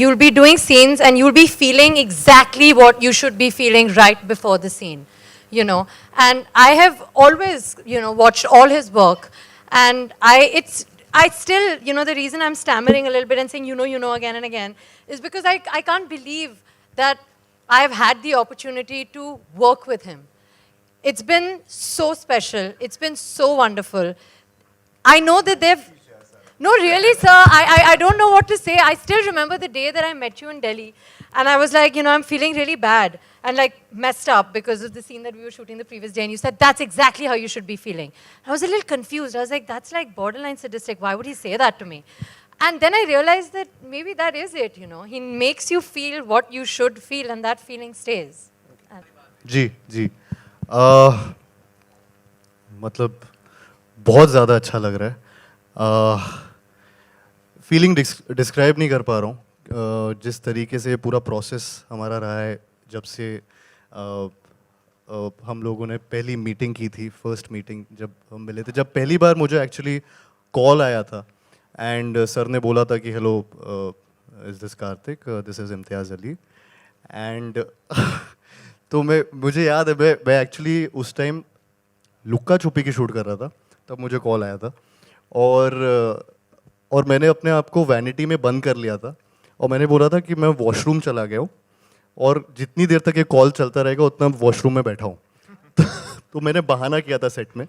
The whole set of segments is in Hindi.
you'll be doing scenes and you'll be feeling exactly what you should be feeling right before the scene, you know. And I have always, you know, watched all his work, and I still, you know, the reason I'm stammering a little bit and saying, you know, again and again, is because I can't believe that I've had the opportunity to work with him. It's been so special. It's been so wonderful. I know that they've... No, really, sir. I don't know what to say. I still remember the day that I met you in Delhi. And I was like, you know, I'm feeling really bad. And like messed up because of the scene that we were shooting the previous day. And you said, that's exactly how you should be feeling. I was a little confused. I was like, that's like borderline sadistic. Why would he say that to me? And then I realized that maybe that is it, you know. He makes you feel what you should feel and that feeling stays. जी जी मतलब बहुत ज़्यादा अच्छा लग रहा है फीलिंग डिस्क्राइब नहीं कर पा रहा हूँ जिस तरीके से पूरा प्रोसेस हमारा रहा है जब से हम लोगों ने पहली मीटिंग की थी फर्स्ट मीटिंग जब हम मिले थे जब पहली बार मुझे एक्चुअली कॉल आया था एंड सर ने बोला था कि hello is this Kartik this is Imtiaz Ali and तो मुझे याद है मैं एक्चुअली उस टाइम लुक्का छुपी की शूट कर रहा था तब मुझे कॉल आया था और मैंने अपने आप को वैनिटी में बंद कर लिया था और मैंने बोला था कि मैं वॉशरूम चला गया हूँ और जितनी देर तक ये कॉल चलता रहेगा उतना वॉशरूम में बैठा हूँ तो मैंने बहाना किया था सेट में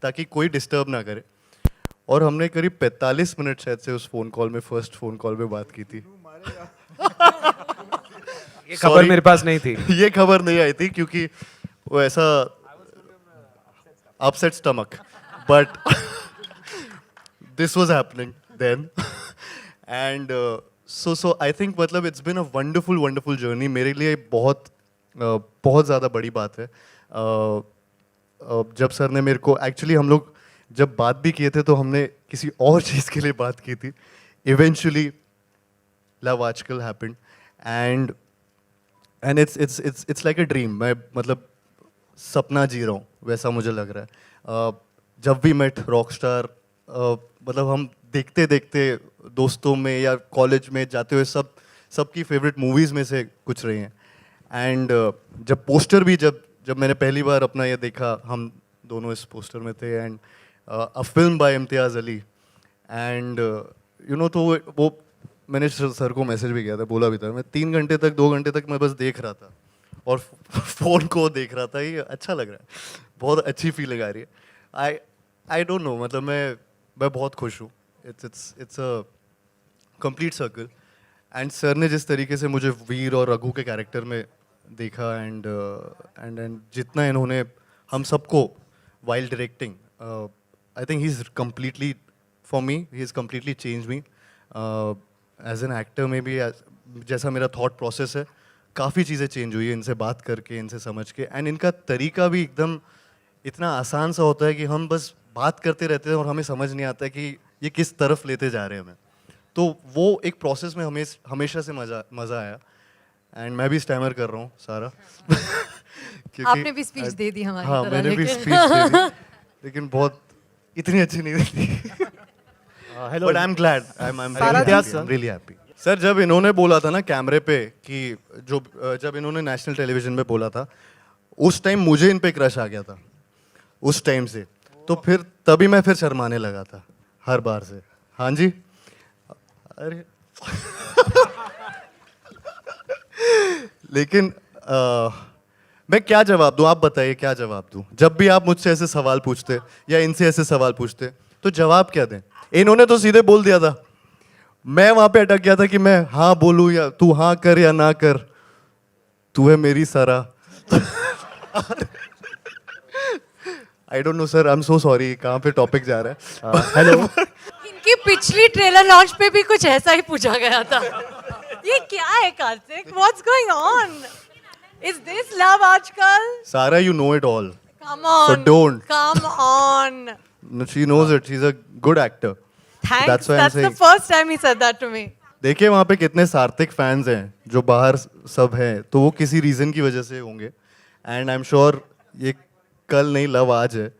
ताकि कोई डिस्टर्ब ना करे और हमने करीब 45 मिनट शायद से उस फ़ोन कॉल में फर्स्ट फ़ोन कॉल में बात की थी ये खबर मेरे पास नहीं थी ये खबर नहीं आई थी क्योंकि वो ऐसा upset stomach but this was happening then and so I think मतलब it's been a wonderful journey मेरे लिए बहुत ज़्यादा बड़ी बात है जब सर ने मेरे को एक्चुअली हम लोग जब बात भी किए थे तो हमने किसी और चीज़ के लिए बात की थी इवेंचुअली लव आजकल happened and it's like a dream मैं मतलब सपना जी रहा हूँ वैसा मुझे लग रहा है जब भी मेट रॉकस्टार मतलब हम देखते देखते दोस्तों में या कॉलेज में जाते हुए सबकी फेवरेट मूवीज़ में से कुछ रही हैं एंड जब पोस्टर भी जब मैंने पहली बार अपना ये देखा हम दोनों इस पोस्टर में थे and a film bye Imtiaz Ali and you know तो वो मैंने सर को मैसेज भी किया था बोला भी था मैं 2 घंटे तक मैं बस देख रहा था और फ़ोन को देख रहा था ये अच्छा लग रहा है बहुत अच्छी फीलिंग आ रही है आई डोंट नो मतलब मैं बहुत खुश हूँ it's a complete circle and sir ने जिस तरीके से मुझे वीर और रघु के कैरेक्टर में देखा एंड जितना इन्होंने हम सबको while directing I think he is completely for me he is completely change me as an actor में भी जैसा मेरा थॉट प्रोसेस है काफ़ी चीज़ें चेंज हुई है इनसे बात करके इनसे समझ के एंड इनका तरीका भी एकदम इतना आसान सा होता है कि हम बस बात करते रहते हैं और हमें समझ नहीं आता कि ये किस तरफ लेते जा रहे हैं हमें तो वो एक प्रोसेस में हमेशा से मज़ा आया एंड मैं भी स्टैमर कर रहा हूँ सारा आपने भी स्पीच दे दी हमारी हाँ तरह, मैंने भी लेकिन- स्पीच दे दी लेकिन बहुत इतनी अच्छी नहीं दी hello but I am glad I am really happy sir जब इन्होंने बोला था ना कैमरे पे कि जब इन्होंने नेशनल टेलीविजन पे बोला था उस टाइम मुझे इन पे क्रश आ गया था उस टाइम से तो फिर तभी मैं फिर शर्माने लगा था हर बार से हाँ जी अरे लेकिन मैं क्या जवाब दूं आप बताइए क्या जवाब दूं जब भी आप मुझसे ऐसे सवाल पूछते या इनसे ऐसे सवाल पूछते तो जवाब क्या दें इन्होंने तो सीधे बोल दिया था मैं वहां पे अटक गया था कि मैं हाँ बोलूं या तू हाँ कर या ना कर तू है मेरी सारा I don't know sir I am so sorry कहाँ पे टॉपिक जा रहा है हेलो इनकी पिछली ट्रेलर लॉन्च पे भी कुछ ऐसा ही पूछा गया था ये क्या है Kartik what's going on is this love आजकल Sara you know it all come on So don't. Come on she knows it she is a good actor thanks That's why I'm that's the saying. First time he said that to me देखिए वहाँ पे कितने सार्थक फैंस हैं जो बाहर सब हैं तो वो किसी रीजन की वजह से होंगे एंड आई एम श्योर ये कल नहीं लव आज है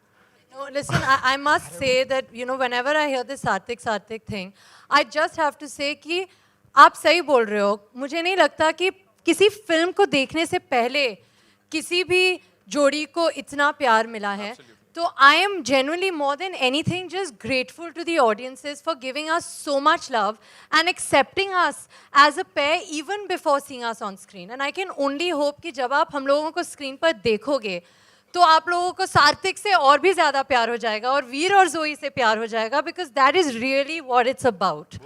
No, listen, I must say that, you know, whenever I hear this Sarthik thing, I just have to say कि आप सही बोल रहे हो. मुझे नहीं लगता कि किसी फिल्म को देखने से पहले किसी भी जोड़ी को इतना प्यार मिला है. So I am genuinely more than anything just grateful to the audiences for giving us so much love and accepting us as a pair even before seeing us on screen. And I can only hope कि जब आप हम लोगों को स्क्रीन पर देखोगे तो आप लोगों को सार्थक से और भी ज़्यादा प्यार हो जाएगा और वीर और जोई से प्यार हो जाएगा because that is really what it's about.